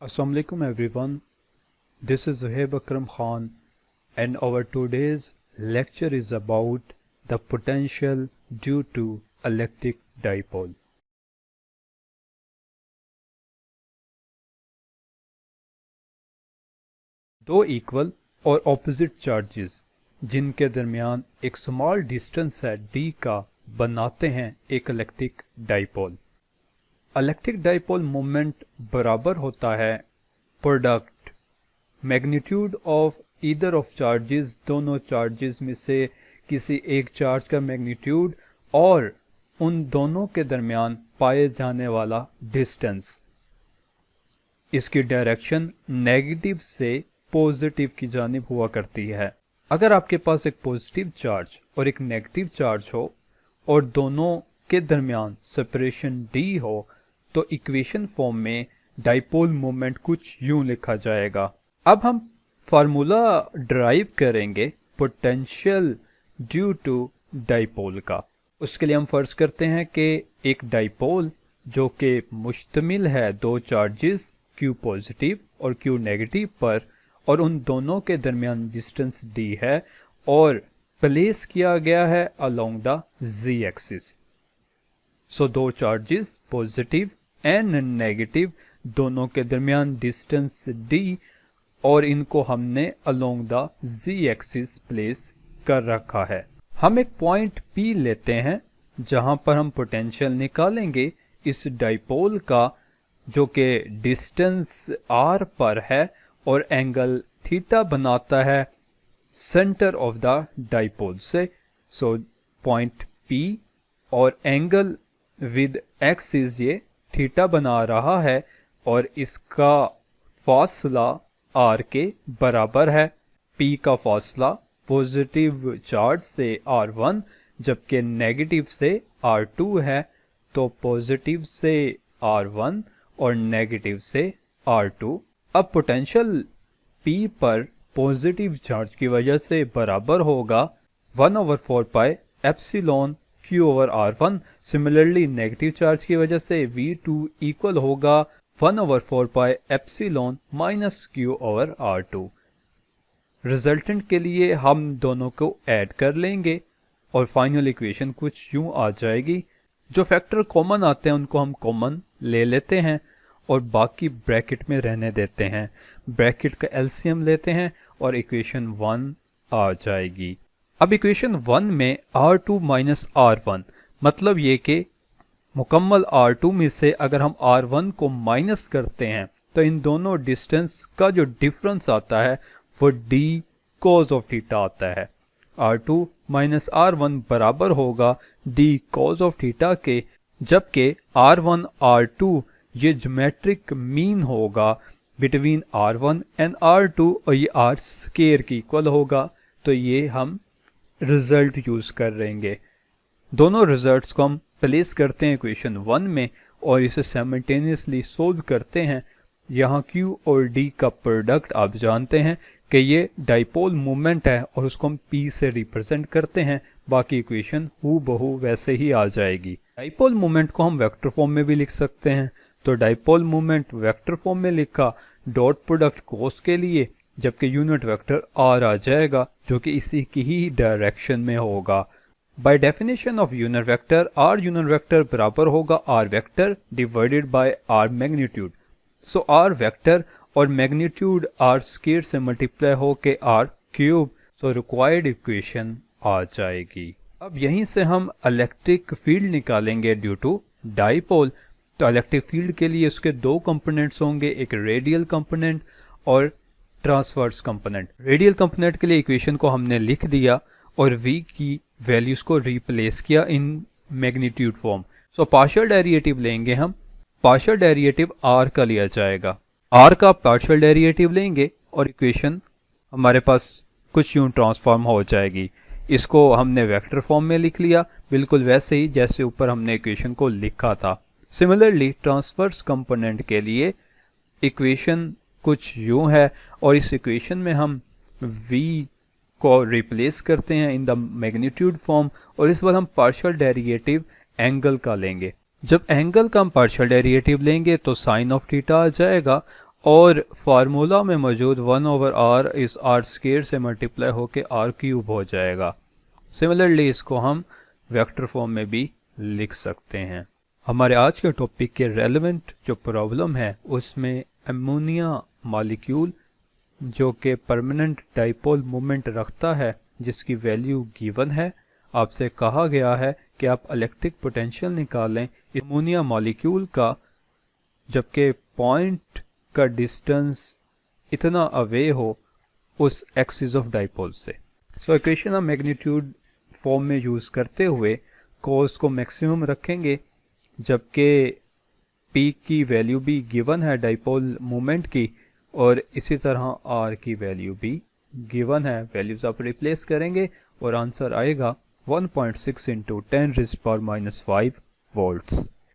Assalamu alaikum everyone. This is Zuhaib Akram Khan and our today's lecture is about the potential due to electric dipole. दो equal और opposite charges जिनके दरमियान एक small distance है d का बनाते हैं एक electric dipole. Electric dipole moment बराबर होता है product magnitude of either of charges, दोनों चार्जेस में से किसी एक चार्ज का मैग्नीट्यूड और उन दोनों के दरमियान पाए जाने वाला डिस्टेंस। इसकी डायरेक्शन नेगेटिव से पॉजिटिव की जानिब हुआ करती है। अगर आपके पास एक पॉजिटिव चार्ज और एक नेगेटिव चार्ज हो और दोनों के दरमियान सेपरेशन d हो तो इक्वेशन फॉर्म में डाइपोल मोमेंट कुछ यूं लिखा जाएगा। अब हम फार्मूला ड्राइव करेंगे पोटेंशियल ड्यू टू डाइपोल का। उसके लिए हम फर्ज करते हैं कि एक डाइपोल जो कि मुश्तमिल है दो चार्जेस Q पॉजिटिव और Q नेगेटिव पर और उन दोनों के दरमियान डिस्टेंस d है और प्लेस किया गया है अलोंग द z एक्सिस। सो दो चार्जेस पॉजिटिव एंड नेगेटिव दोनों के दरमियान डिस्टेंस d और इनको हमने along the z axis place कर रखा है। हम एक पॉइंट P लेते हैं जहां पर हम पोटेंशियल निकालेंगे इस डाइपोल का जो कि डिस्टेंस r पर है और एंगल थीटा बनाता है सेंटर ऑफ द डाइपोल से। सो पॉइंट P और एंगल विद एक्सिस ये थीटा बना रहा है और इसका फासला r के बराबर है। P का फासला पॉजिटिव चार्ज से r1 जबकि नेगेटिव से r2 है, तो पॉजिटिव से r1 और नेगेटिव से r2। अब पोटेंशियल P पर पॉजिटिव चार्ज की वजह से बराबर होगा 1/4 pi epsilon Q over R1। Similarly negative charge की वजह से V2 इक्वल होगा 1/4 pi epsilon minus Q over R2। Resultant के लिए हम दोनों को ऐड कर लेंगे और फाइनल इक्वेशन कुछ यूं आ जाएगी। जो फैक्टर कॉमन आते हैं उनको हम कॉमन ले लेते हैं और बाकी ब्रैकेट में रहने देते हैं। ब्रैकेट का एलसीएम लेते हैं और इक्वेशन 1 आ जाएगी। अब इक्वेशन 1 में R2 माइनस R1 मतलब ये कि मुकम्मल R2 में से अगर हम R1 को माइनस करते हैं तो इन दोनों डिस्टेंस का जो डिफरेंस आता है वो d cos ऑफ थीटा आता है। R2 माइनस R1 बराबर होगा d cos ऑफ थीटा के, जबकि R1 R2 ये ज्योमेट्रिक मीन होगा बिटवीन R1 एंड R2 और ये R स्क्वायर की इक्वल होगा। तो ये हम रिजल्ट यूज कर लेंगे। दोनों रिजल्ट्स को हम प्लेस करते हैं इक्वेशन 1 में और इसे साइमल्टेनियसली सोल्व करते हैं। यहाँ Q और D का प्रोडक्ट आप जानते हैं कि ये डाइपोल मोमेंट है और उसको हम P से रिप्रेजेंट करते हैं। बाकी इक्वेशन हूबहू वैसे ही आ जाएगी। डाइपोल मोमेंट को हम वेक्टर फॉर्म में भी लिख सकते हैं। तो डाइपोल मोमेंट वेक्टर फॉर्म में लिखा डॉट प्रोडक्ट कोस के लिए, जबकि यूनिट वेक्टर r आ जाएगा जो कि इसी की ही डायरेक्शन में होगा। By definition of unit vector r unit vector बराबर होगा r vector divided by r magnitude. So r vector और मैग्नीट्यूड r स्क्वायर से मल्टीप्लाई होके r cube, so required equation आ जाएगी। अब यहीं से हम इलेक्ट्रिक फील्ड निकालेंगे ड्यू टू डाइपोल। तो इलेक्ट्रिक फील्ड के लिए उसके दो कंपोनेंट्स होंगे, एक रेडियल कंपोनेंट और ट्रांसवर्स कंपोनेंट। रेडियल कंपोनेंट के लिए इक्वेशन को हमने लिख दिया और v की वैल्यूज को रिप्लेस किया in magnitude form. So partial derivative लेंगे हम। पार्शियल डेरिवेटिव r का लिया जाएगा, r का पार्शियल डेरिवेटिव लेंगे और इक्वेशन हमारे पास कुछ यूं ट्रांसफॉर्म हो जाएगी। इसको हमने वेक्टर फॉर्म में लिख लिया बिल्कुल वैसे ही जैसे ऊपर हमने इक्वेशन को लिखा था। सिमिलरली ट्रांसवर्स कंपोनेंट के लिए इक्वेशन कुछ यूं है और इस इक्वेशन में हम v को रिप्लेस करते हैं इन द मैग्नीट्यूड फॉर्म और इस बार हम पार्शियल डेरिवेटिव एंगल का लेंगे। जब एंगल का हम पार्शियल डेरिवेटिव लेंगे तो साइन ऑफ थीटा आ जाएगा और फार्मूला में मौजूद 1/r इस r स्क्वायर से मल्टीप्लाई होके r क्यूब हो जाएगा। सिमिलरली इसको हम वेक्टर फॉर्म में भी लिख सकते हैं। हमारे आज के टॉपिक के रेलेवेंट जो प्रॉब्लम है उसमें अमोनिया मॉलिक्यूल जो कि परमानेंट डाइपोल मोमेंट रखता है जिसकी वैल्यू गिवन है, आपसे कहा गया है कि आप इलेक्ट्रिक पोटेंशियल निकालें अमोनिया मॉलिक्यूल का जबकि पॉइंट का डिस्टेंस इतना अवे हो उस एक्सिस ऑफ डाइपोल से। So equation of magnitude form में यूज़ करते हुए कॉस को मैक्सिमम रखेंगे जबकि पी की वैल्यू भी गिवन है डाइपोल मोमेंट की, और इसी तरह आर की वैल्यू भी गिवन है। वैल्यूज आप रिप्लेस करेंगे और आंसर आएगा 1.6 × 10⁻⁵ वोल्ट्स।